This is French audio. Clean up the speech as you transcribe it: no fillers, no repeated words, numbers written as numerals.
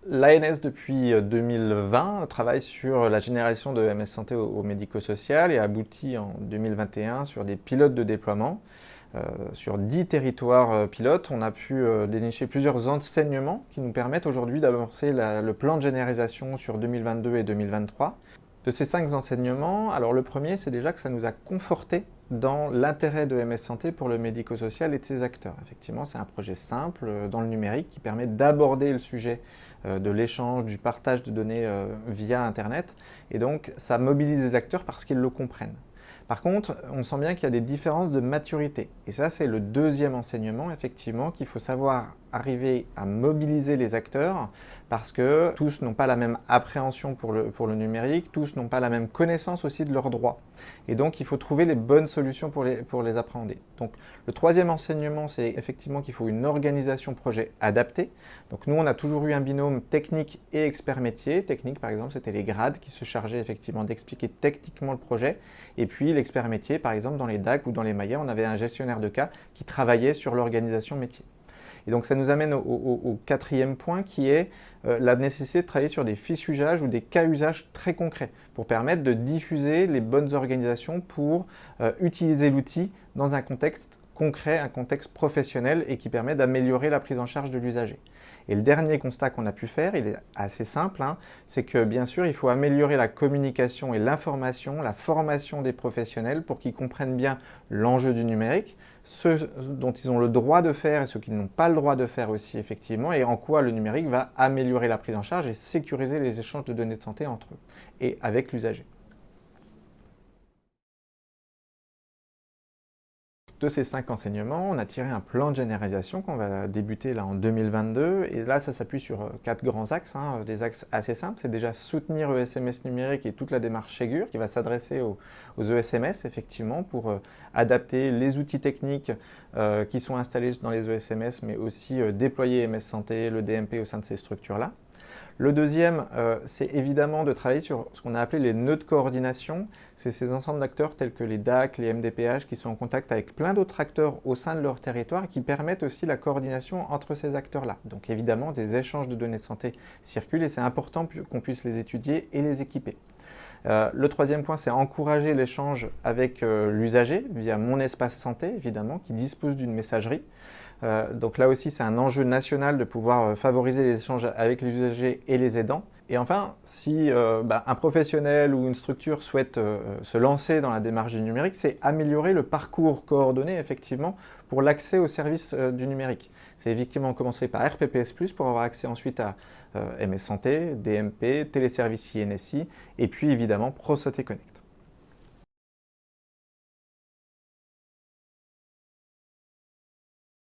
L'ANS, depuis 2020, travaille sur la génération de MS Santé au médico-social et aboutit en 2021 sur des pilotes de déploiement. Sur 10 territoires pilotes, on a pu dénicher plusieurs enseignements qui nous permettent aujourd'hui d'avancer le plan de généralisation sur 2022 et 2023. De ces 5 enseignements, alors le premier, c'est déjà que ça nous a conforté dans l'intérêt de MS Santé pour le médico-social et de ses acteurs. Effectivement, c'est un projet simple dans le numérique qui permet d'aborder le sujet de l'échange, du partage de données via Internet. Et donc, ça mobilise les acteurs parce qu'ils le comprennent. Par contre, on sent bien qu'il y a des différences de maturité. Et ça, c'est le deuxième enseignement, effectivement, qu'il faut savoir arriver à mobiliser les acteurs parce que tous n'ont pas la même appréhension pour le numérique, tous n'ont pas la même connaissance aussi de leurs droits. Et donc, il faut trouver les bonnes solutions pour les appréhender. Donc, le troisième enseignement, c'est effectivement qu'il faut une organisation projet adaptée. Donc, nous, on a toujours eu un binôme technique et expert métier. Technique, par exemple, c'était les grades qui se chargeaient effectivement d'expliquer techniquement le projet. Et puis, l'expert métier, par exemple, dans les DAC ou dans les Maillets, on avait un gestionnaire de cas qui travaillait sur l'organisation métier. Et donc ça nous amène au quatrième point qui est la nécessité de travailler sur des fiches usages ou des cas usages très concrets pour permettre de diffuser les bonnes organisations pour utiliser l'outil dans un contexte concret, un contexte professionnel et qui permet d'améliorer la prise en charge de l'usager. Et le dernier constat qu'on a pu faire, il est assez simple, c'est que bien sûr, il faut améliorer la communication et l'information, la formation des professionnels pour qu'ils comprennent bien l'enjeu du numérique, ce dont ils ont le droit de faire et ce qu'ils n'ont pas le droit de faire aussi effectivement, et en quoi le numérique va améliorer la prise en charge et sécuriser les échanges de données de santé entre eux et avec l'usager. De ces 5 enseignements, on a tiré un plan de généralisation qu'on va débuter là en 2022. Et là, ça s'appuie sur 4 grands axes, des axes assez simples. C'est déjà soutenir ESMS numérique et toute la démarche Ségur qui va s'adresser aux ESMS, effectivement, pour adapter les outils techniques qui sont installés dans les ESMS, mais aussi déployer MS Santé, le DMP au sein de ces structures-là. Le deuxième, c'est évidemment de travailler sur ce qu'on a appelé les nœuds de coordination. C'est ces ensembles d'acteurs tels que les DAC, les MDPH qui sont en contact avec plein d'autres acteurs au sein de leur territoire et qui permettent aussi la coordination entre ces acteurs-là. Donc évidemment, des échanges de données de santé circulent et c'est important qu'on puisse les étudier et les équiper. Le troisième point, c'est encourager l'échange avec l'usager via Mon Espace Santé, évidemment, qui dispose d'une messagerie. Donc là aussi, c'est un enjeu national de pouvoir favoriser les échanges avec les usagers et les aidants. Et enfin, si un professionnel ou une structure souhaite se lancer dans la démarche du numérique, c'est améliorer le parcours coordonné, effectivement, pour l'accès aux services du numérique. C'est effectivement commencer par RPPS+, pour avoir accès ensuite à MS Santé, DMP, téléservice INSI, et puis évidemment ProSanté Connect.